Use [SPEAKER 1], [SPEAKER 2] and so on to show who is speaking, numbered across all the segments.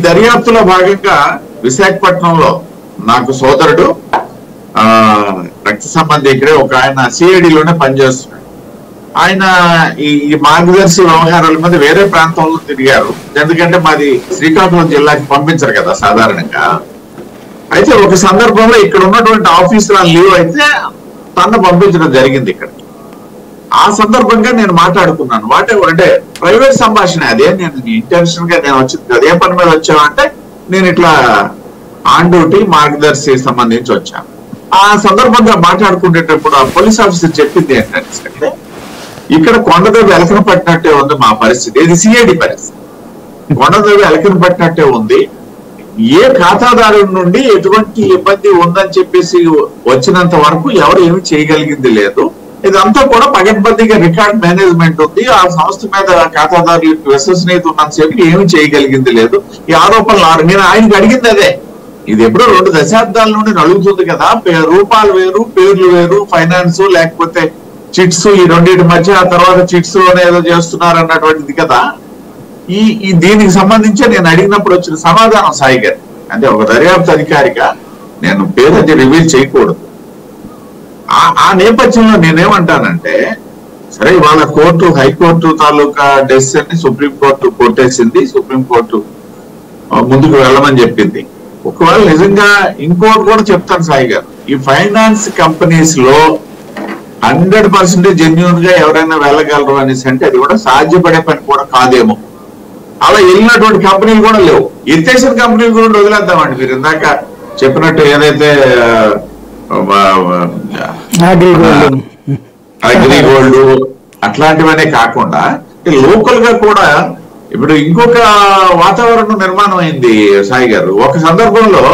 [SPEAKER 1] దర్యాప్తులో భాగంగా విశాఖపట్నంలో నాకు సోదరుడు రక్త సంబంధి ఇక్కడే ఒక ఆయన సిఐడిలోనే పనిచేస్తున్నాడు. ఆయన ఈ మార్గదర్శి వ్యవహారాల మీద వేరే ప్రాంతంలో తిరిగారు. ఎందుకంటే మాది శ్రీకాకుళం జిల్లాకి పంపించరు కదా సాధారణంగా. అయితే ఒక సందర్భంలో ఇక్కడ ఉన్నటువంటి ఆఫీసులో లీవ్ అయితే తను పంపించడం జరిగింది ఇక్కడ. ఆ సందర్భంగా నేను మాట్లాడుకున్నాను. అంటే ప్రైవేట్ సంభాషణ అదే. నేను ఇంటెన్షన్ గా నేను వచ్చింది అదే పని మీద వచ్చామంటే నేను ఇట్లా ఆన్ డ్యూటీ మార్గదర్శి సంబంధించి వచ్చాను. ఆ సందర్భంగా మాట్లాడుకునేటప్పుడు ఆ పోలీస్ ఆఫీసర్ చెప్పింది ఏంటంటే, ఇక్కడ కొండదేవి ఎలకన పట్టినట్టే ఉంది మా పరిస్థితి. ఇది సిఐడి పరిస్థితి. కొండదేవి ఎలకన పట్టినట్టే ఉంది. ఏ ఖాతాదారు నుండి ఎటువంటి ఇబ్బంది ఉందని చెప్పేసి వచ్చినంత వరకు ఎవరు ఏమి చేయగలిగింది లేదు. ఇదంతా కూడా పగడ్బందీగా రికార్డ్ మేనేజ్మెంట్ ఉంది. ఆ సంస్థ మీద ఖాతాదారులకు విశ్వసనీయత ఉన్నంతసేపు ఏమి చేయగలిగింది లేదు. ఈ ఆరోపణలు నేను ఆయనకి అడిగింది అదే. ఇది ఎప్పుడో 2 దశాబ్దాల నుండి నలుగుతుంది కదా. రూపాలు వేరు, పేర్లు వేరు, ఫైనాన్స్ లేకపోతే చిట్స్, ఈ రెండింటి మధ్య ఆ తర్వాత చిట్స్ ఏదో చేస్తున్నారు అన్నటువంటిది కదా. ఈ దీనికి సంబంధించి నేను అడిగినప్పుడు వచ్చిన సమాధానం సాయి గారు, అంటే ఒక దర్యాప్తు అధికారిగా నేను పేరు అది రివీల్ చేయకూడదు. ఆ నేపథ్యంలో నేనేమంటానంటే, సరే ఇవాళ కోర్టు హైకోర్టు తాలూకా డెసిషన్ ని సుప్రీంకోర్టు కొట్టేసింది. సుప్రీంకోర్టు ముందుకు వెళ్ళమని చెప్పింది. ఒకవేళ నిజంగా ఇంకోటి కూడా చెప్తాను సాయి గారు, ఈ ఫైనాన్స్ కంపెనీస్ లో 100% జెన్యూన్ గా ఎవరైనా వెళ్ళగలరు అనేసి అంటే అది కూడా సాధ్యపడే పని కూడా కాదేమో. అలా వెళ్ళినటువంటి కంపెనీలు కూడా లేవు. ఎత్తేసిన కంపెనీలు కూడా వదిలేద్దామండి. మీరు ఇందాక చెప్పినట్టు ఏదైతే అగ్రిగోల్డ్ అట్లాంటివనే కాకుండా లోకల్ గా కూడా ఇప్పుడు ఇంకొక వాతావరణం నిర్మాణం అయింది సాయి గారు. ఒక సందర్భంలో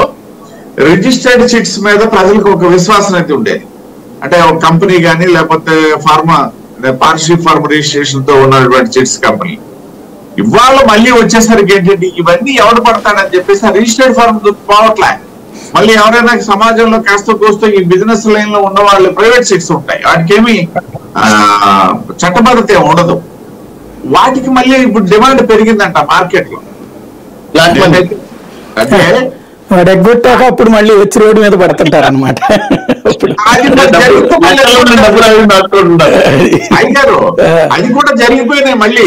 [SPEAKER 1] రిజిస్టర్డ్ చిట్స్ మీద ప్రజలకు ఒక విశ్వాసం అయితే ఉండేది. అంటే ఒక కంపెనీ కానీ లేకపోతే పార్ట్నర్షిప్ ఫార్మ్ రిజిస్ట్రేషన్ తో ఉన్నటువంటి చిట్స్ కంపెనీ ఇవాళ మళ్ళీ వచ్చేసరికి ఏంటంటే ఇవన్నీ ఎవరు పడతాడని చెప్పేసి రిజిస్టర్డ్ ఫార్మ్ పోవట్లే. మళ్ళీ ఎవరైనా సమాజంలో కాస్త కోస్తో ఈ బిజినెస్ లైన్ లో ఉన్న వాళ్ళు ప్రైవేట్ చిట్స్ ఉంటాయి. వాటికి ఏమి చట్టబద్ధత ఉండదు. వాటికి మళ్ళీ ఇప్పుడు డిమాండ్ పెరిగిందంట మార్కెట్ లో. అంటే
[SPEAKER 2] ఎగ్గొట్టాక అప్పుడు మళ్ళీ వచ్చి రోడ్డు మీద పడుతుంటారు అనమాట.
[SPEAKER 1] అది కూడా జరిగిపోయినాయి. మళ్ళీ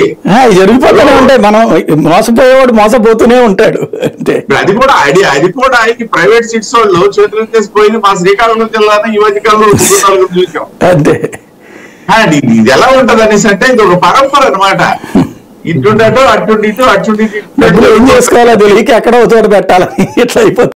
[SPEAKER 2] జరిగిపోతూనే ఉంటాయి. మనం మోసపోయేవాడు మోసపోతూనే ఉంటాడు. అంతే.
[SPEAKER 1] అది కూడా ప్రైవేట్ సిట్స్ వాళ్ళు చేతులు తీసుకుపోయి మా శ్రీకాకుళం జిల్లాలో ఈ మధ్యకాలంలో చూసాం.
[SPEAKER 2] అంతే.
[SPEAKER 1] ఇది ఎలా ఉంటది అనేసి అంటే ఇది ఒక పరంపర అనమాట. ఇటుండటో అటుండి అటుండి
[SPEAKER 2] ఏం చేసుకోవాలో తెలియక ఎక్కడో చోట పెట్టాలని ఇట్లా అయిపోతుంది.